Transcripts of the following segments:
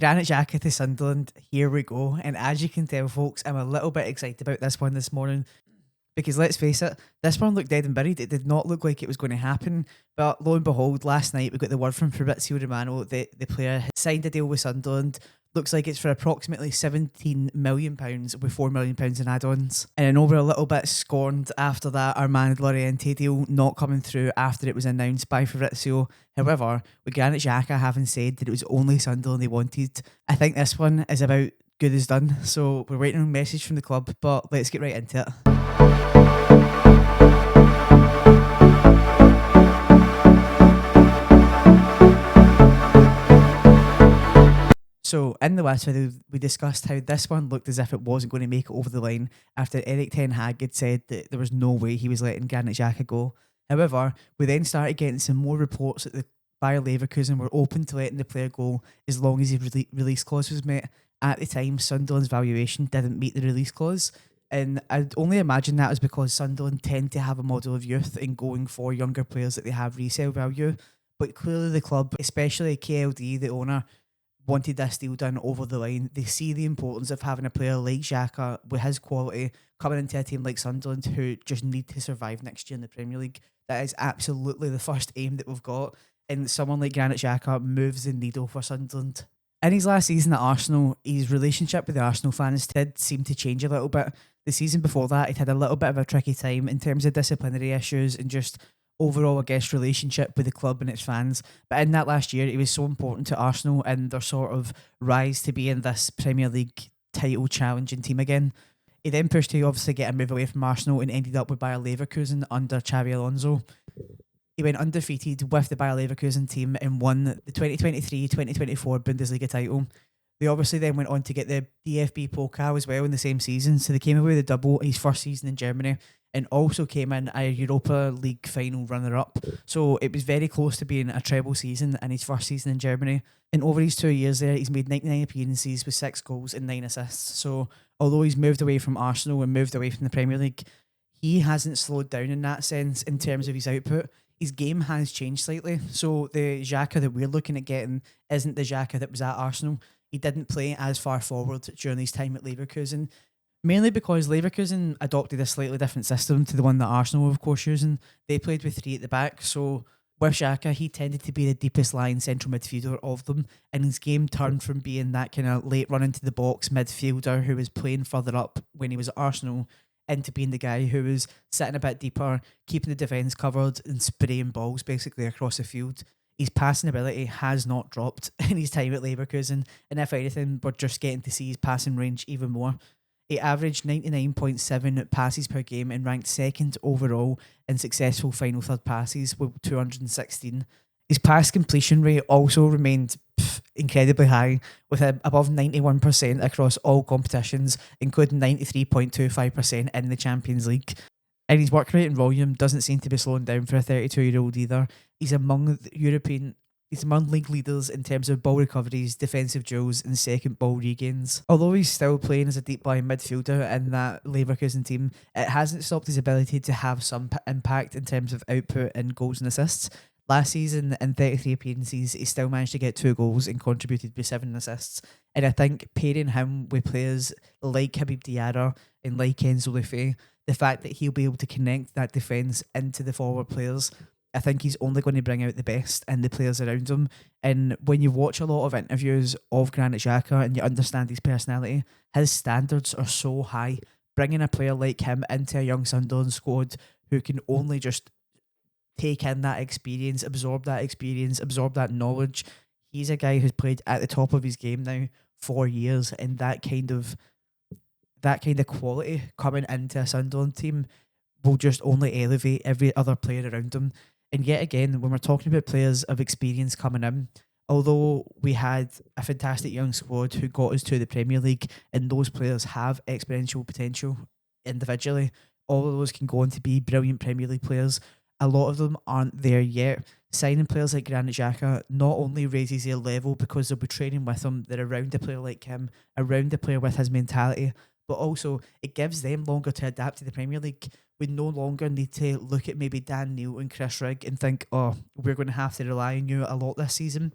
Granit Xhaka to Sunderland, here we go. And as you can tell, folks, I'm a little bit excited about this one this morning because let's face it, this one looked dead and buried. It did not look like it was going to happen. But lo and behold, last night we got the word from Fabrizio Romano that the player had signed a deal with Sunderland. Looks like it's for approximately £17 million with £4 million in add-ons. And I know we're a little bit scorned after that Armand Loriente deal not coming through after it was announced by Fabrizio. However, with Granit Xhaka having said that it was only Sunderland they wanted, I think this one is about good as done. So we're waiting on a message from the club, but let's get right into it. So in the last video, we discussed how this one looked as if it wasn't going to make it over the line after Eric Ten Hag had said that there was no way he was letting Granit Xhaka go. However, we then started getting some more reports that the Bayer Leverkusen were open to letting the player go as long as his release clause was met. At the time, Sunderland's valuation didn't meet the release clause, and I'd only imagine that was because Sunderland tend to have a model of youth in going for younger players that they have resale value. But clearly the club, especially KLD, the owner, wanted this deal done over the line. They see the importance of having a player like Xhaka with his quality coming into a team like Sunderland who just need to survive next year in the Premier League. That is absolutely the first aim that we've got, and someone like Granit Xhaka moves the needle for Sunderland. In his last season at Arsenal, his relationship with the Arsenal fans did seem to change a little bit. The season before that, he'd had a little bit of a tricky time in terms of disciplinary issues and just overall, I guess, relationship with the club and its fans. But in that last year, it was so important to Arsenal and their sort of rise to be in this Premier League title challenging team again. He then pushed to obviously get a move away from Arsenal and ended up with Bayer Leverkusen under Xabi Alonso. He went undefeated with the Bayer Leverkusen team and won the 2023-2024 Bundesliga title. They obviously then went on to get the DFB Pokal as well in the same season, so they came away with a double his first season in Germany and also came in a Europa League final runner-up. So it was very close to being a treble season in his first season in Germany. And over his 2 years there, he's made 99 appearances with 6 goals and 9 assists. So although he's moved away from Arsenal and moved away from the Premier League, he hasn't slowed down in that sense in terms of his output. His game has changed slightly. So the Xhaka that we're looking at getting isn't the Xhaka that was at Arsenal. He didn't play as far forward during his time at Leverkusen, mainly because Leverkusen adopted a slightly different system to the one that Arsenal were, of course, using. They played with 3 at the back, so with Xhaka, he tended to be the deepest lying central midfielder of them, and his game turned from being that kind of late run into the box midfielder who was playing further up when he was at Arsenal into being the guy who was sitting a bit deeper, keeping the defence covered and spraying balls basically across the field. His passing ability has not dropped in his time at Leverkusen, and if anything, we're just getting to see his passing range even more. He averaged 99.7 passes per game and ranked second overall in successful final third passes with 216. His pass completion rate also remained incredibly high, with above 91% across all competitions, including 93.25% in the Champions League. And his work rate and volume doesn't seem to be slowing down for a 32-year-old either. He's among league leaders in terms of ball recoveries, defensive duels and second ball regains. Although he's still playing as a deep lying midfielder in that Leverkusen team, it hasn't stopped his ability to have some impact in terms of output and goals and assists. Last season, in 33 appearances, he still managed to get 2 goals and contributed with 7 assists. And I think pairing him with players like Habib Diarra and like Enzo Lefebvre, the fact that he'll be able to connect that defence into the forward players, I think he's only going to bring out the best in the players around him. And when you watch a lot of interviews of Granit Xhaka and you understand his personality, his standards are so high. Bringing a player like him into a young Sunderland squad who can only just take in that experience, absorb that knowledge. He's a guy who's played at the top of his game now 4 years, and that kind of quality coming into a Sunderland team will just only elevate every other player around him. And yet again, when we're talking about players of experience coming in, although we had a fantastic young squad who got us to the Premier League, and those players have exponential potential individually, all of those can go on to be brilliant Premier League players. A lot of them aren't there yet. Signing players like Granit Xhaka not only raises their level because they'll be training with him, they're around a player like him, around a player with his mentality, but also it gives them longer to adapt to the Premier League. We no longer need to look at maybe Dan Neil and Chris Rigg and think, oh, we're going to have to rely on you a lot this season.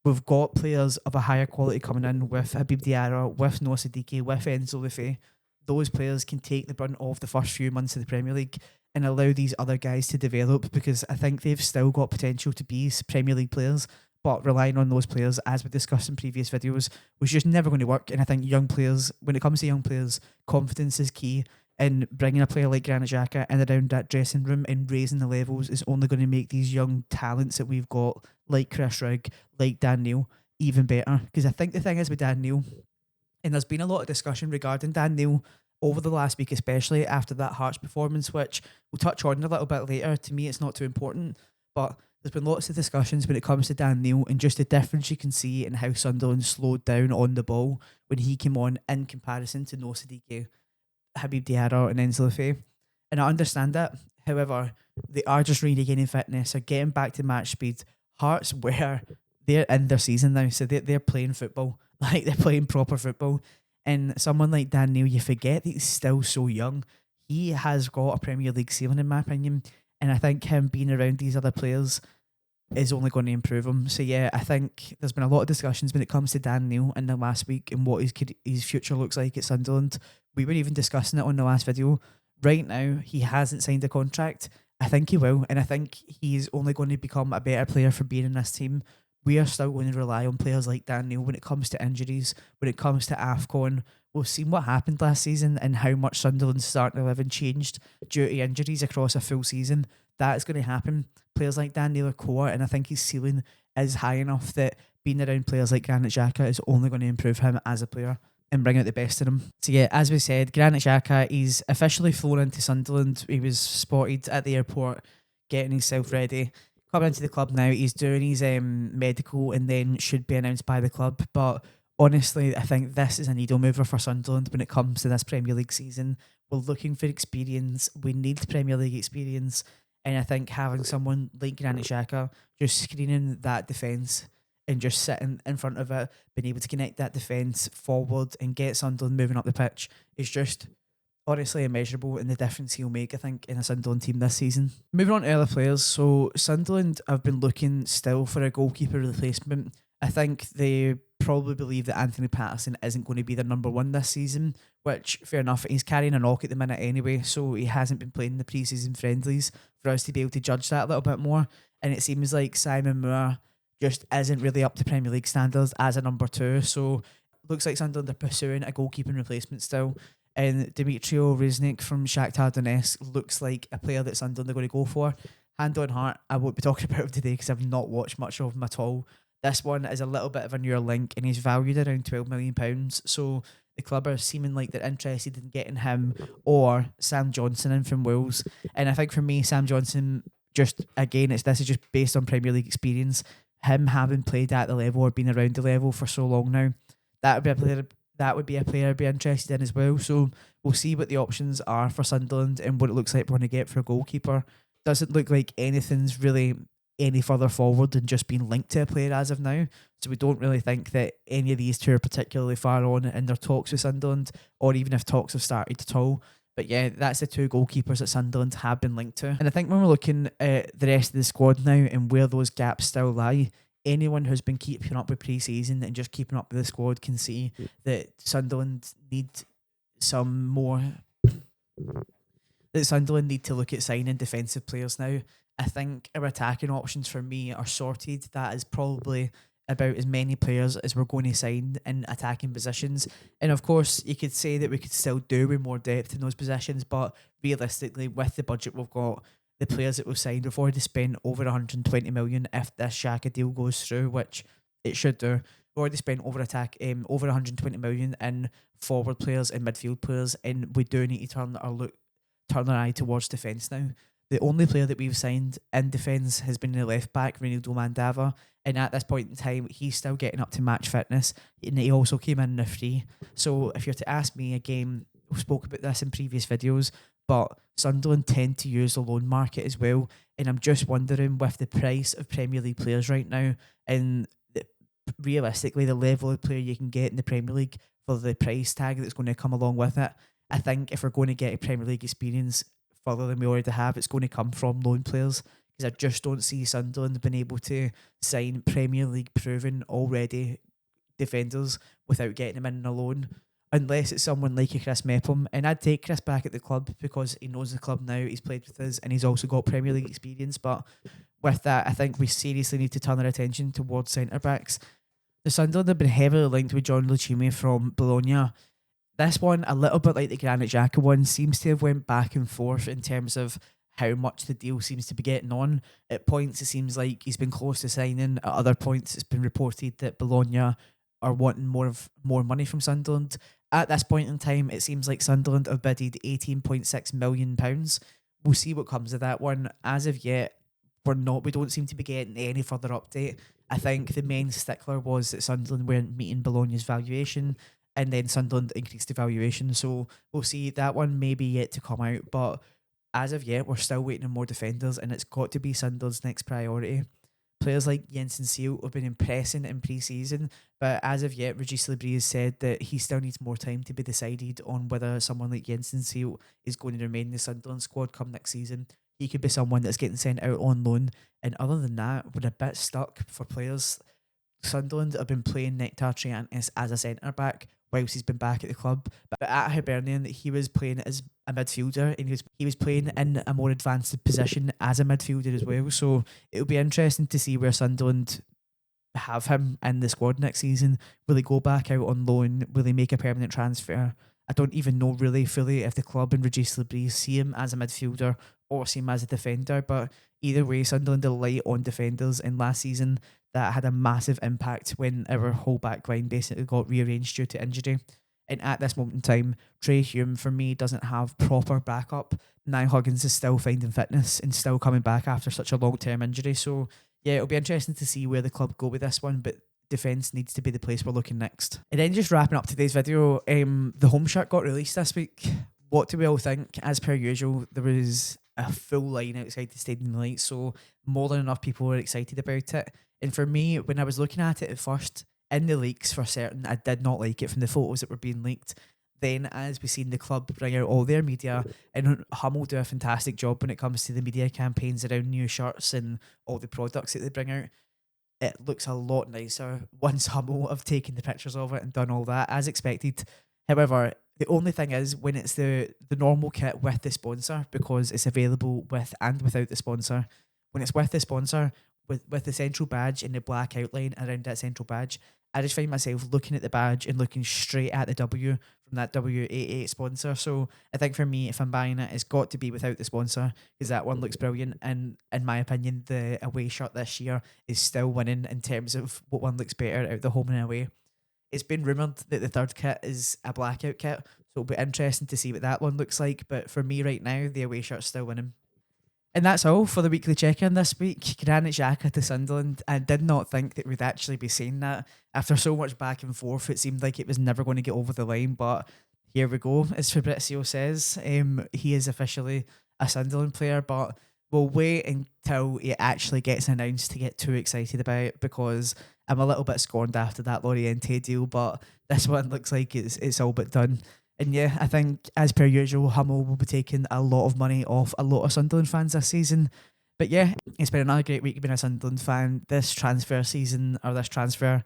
we've got players of a higher quality coming in with Habib Diarra, with Noah Siddiqui, with Enzo Lefebvre. Those players can take the brunt of the first few months of the Premier League and allow these other guys to develop, because I think they've still got potential to be Premier League players. But relying on those players, as we discussed in previous videos, was just never going to work. And I think young players, when it comes to young players, confidence is key. And bringing a player like Granit Xhaka in around that dressing room and raising the levels is only going to make these young talents that we've got, like Chris Rigg, like Dan Neil, even better. Because I think the thing is with Dan Neil, and there's been a lot of discussion regarding Dan Neil over the last week, especially after that Hearts performance, which we'll touch on a little bit later. To me, it's not too important, but there's been lots of discussions when it comes to Dan Neil and just the difference you can see in how Sunderland slowed down on the ball when he came on in comparison to Noah Siddiqui, Habib Diarra and Enzo Lefebvre. And I understand that. However, they are just regaining fitness, are getting back to match speed. Hearts, where they're in their season now, so they're playing football. Like, they're playing proper football. And someone like Dan Neil, you forget that he's still so young. He has got a Premier League ceiling, in my opinion. And I think him being around these other players is only going to improve him. So yeah, I think there's been a lot of discussions when it comes to Dan Neil in the last week and what his future looks like at Sunderland. We were even discussing it on the last video. Right now, he hasn't signed a contract. I think he will, and I think he's only going to become a better player for being in this team. We are still going to rely on players like Dan Neil when it comes to injuries, when it comes to AFCON. We've seen what happened last season and how much Sunderland's starting 11 changed due to injuries across a full season. That is going to happen. Players like Dan Neil are core, and I think his ceiling is high enough that being around players like Granit Xhaka is only going to improve him as a player and bring out the best in him. So yeah, as we said, Granit Xhaka, he's officially flown into Sunderland. He was spotted at the airport getting himself ready. Coming into the club now, he's doing his medical and then should be announced by the club. But honestly, I think this is a needle mover for Sunderland when it comes to this Premier League season. We're looking for experience. We need Premier League experience. And I think having someone like Granit Xhaka just screening that defence and just sitting in front of it, being able to connect that defence forward and get Sunderland moving up the pitch is just honestly immeasurable in the difference he'll make, I think, in a Sunderland team this season. Moving on to other players, so Sunderland have been looking still for a goalkeeper replacement. I think they probably believe that Anthony Patterson isn't going to be their number one this season, which, fair enough, he's carrying a knock at the minute anyway, so he hasn't been playing the pre-season friendlies for us to be able to judge that a little bit more. And it seems like Simon Moore just isn't really up to Premier League standards as a number two, so looks like Sunderland are pursuing a goalkeeping replacement still. And Dmitrio Riznik from Shakhtar Donetsk looks like a player that Sunderland are going to go for. Hand on heart, I won't be talking about him today because I've not watched much of him at all. This one is a little bit of a newer link and he's valued around £12 million. So the club are seeming like they're interested in getting him or Sam Johnson in from Wales. And I think for me, Sam Johnson, just again, this is just based on Premier League experience. Him having played at the level or been around the level for so long now, that would be a player I'd be interested in as well. So we'll see what the options are for Sunderland and what it looks like we're going to get for a goalkeeper. Doesn't look like anything's really any further forward than just being linked to a player as of now. So we don't really think that any of these two are particularly far on in their talks with Sunderland, or even if talks have started at all. But yeah, that's the two goalkeepers that Sunderland have been linked to. And I think when we're looking at the rest of the squad now and where those gaps still lie, anyone who's been keeping up with pre-season and just keeping up with the squad can see that Sunderland need some more. That Sunderland need to look at signing defensive players now. I think our attacking options for me are sorted. That is probably about as many players as we're going to sign in attacking positions. And of course, you could say that we could still do with more depth in those positions, but realistically, with the budget we've got, the players that we've signed, we've already spent over 120 million if this Xhaka deal goes through, which it should do. We've already spent over 120 million in forward players and midfield players, and we do need to turn our eye towards defence now. The only player that we've signed in defence has been the left back, Reinildo Mandava, and at this point in time, he's still getting up to match fitness, and he also came in a free. So if you're to ask me again, we've spoke about this in previous videos, but Sunderland tend to use the loan market as well, and I'm just wondering with the price of Premier League players right now, and realistically the level of player you can get in the Premier League for the price tag that's going to come along with it, I think if we're going to get a Premier League experience further than we already have, it's going to come from loan players. because I just don't see Sunderland being able to sign Premier League proven already defenders without getting him in alone. Unless it's someone like a Chris Mepham. And I'd take Chris back at the club because he knows the club now, he's played with us, and he's also got Premier League experience. But with that, I think we seriously need to turn our attention towards centre backs. The Sunderland have been heavily linked with John Lucchini from Bologna. This one, a little bit like the Granit Xhaka one, seems to have went back and forth in terms of how much the deal seems to be getting on. At points, it seems like he's been close to signing. At other points, it's been reported that Bologna are wanting more money from Sunderland. At this point in time, it seems like Sunderland have bidded £18.6 million. We'll see what comes of that one. As of yet, we don't seem to be getting any further update. I think the main stickler was that Sunderland weren't meeting Bologna's valuation, and then Sunderland increased the valuation. So we'll see. That one may be yet to come out, but as of yet, we're still waiting on more defenders, and it's got to be Sunderland's next priority. Players like Jensen Seal have been impressing in pre-season, but as of yet, Regis Lebris has said that he still needs more time to be decided on whether someone like Jensen Seal is going to remain in the Sunderland squad come next season. He could be someone that's getting sent out on loan. And other than that, we're a bit stuck for players. Sunderland have been playing Nectar Triantis as a centre back whilst he's been back at the club. But at Hibernian, he was playing as a midfielder, and he was playing in a more advanced position as a midfielder as well. So it'll be interesting to see where Sunderland have him in the squad next season. Will he go back out on loan? Will he make a permanent transfer? I don't even know really fully if the club and Regis Lebris see him as a midfielder or see him as a defender, but either way, Sunderland are light on defenders, and last season that had a massive impact when our whole back line basically got rearranged due to injury. And at this moment in time, Trey Hume, for me, doesn't have proper backup. Niall Huggins is still finding fitness and still coming back after such a long-term injury. So, yeah, it'll be interesting to see where the club go with this one, but defence needs to be the place we're looking next. And then just wrapping up today's video, the home shirt got released this week. What do we all think? As per usual, there was a full line outside the Stadium Lights, so more than enough people were excited about it. And for me, when I was looking at it at first, in the leaks for certain, I did not like it from the photos that were being leaked. Then, as we seen the club bring out all their media, and Hummel do a fantastic job when it comes to the media campaigns around new shirts and all the products that they bring out, it looks a lot nicer once Hummel have taken the pictures of it and done all that, as expected. However, the only thing is when it's the normal kit with the sponsor, because it's available with and without the sponsor. When it's with the sponsor, with the central badge and the black outline around that central badge, I just find myself looking at the badge and looking straight at the W from that W88 sponsor. So I think for me, if I'm buying it, it's got to be without the sponsor, because that one looks brilliant. And in my opinion, the away shirt this year is still winning in terms of what one looks better out the home and away. It's been rumoured that the third kit is a blackout kit, so it'll be interesting to see what that one looks like. But for me right now, the away shirt's still winning. And that's all for the weekly check-in this week. Granit Xhaka to Sunderland. I did not think that we'd actually be saying that. After so much back and forth, it seemed like it was never going to get over the line, but here we go. As Fabrizio says, he is officially a Sunderland player, but we'll wait until it actually gets announced to get too excited about it, because I'm a little bit scorned after that Loriente deal, but this one looks like it's all but done. And yeah, I think, as per usual, Hummel will be taking a lot of money off a lot of Sunderland fans this season. But yeah, it's been another great week being a Sunderland fan. This transfer season, or this transfer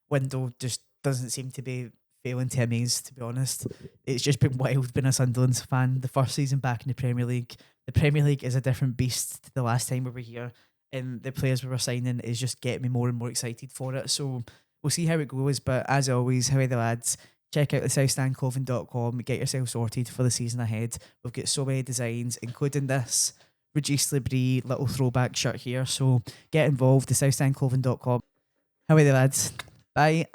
window, just doesn't seem to be failing to amaze, to be honest. It's just been wild being a Sunderland fan. The first season back in the Premier League. The Premier League is a different beast to the last time we were here. And the players we were signing is just getting me more and more excited for it. So we'll see how it goes. But as always, how are the lads? Check out the southstandclothing.com. Get yourself sorted for the season ahead. We've got so many designs, including this Regis Lebris little throwback shirt here. So get involved, the southstandclothing.com. How are the lads? Bye.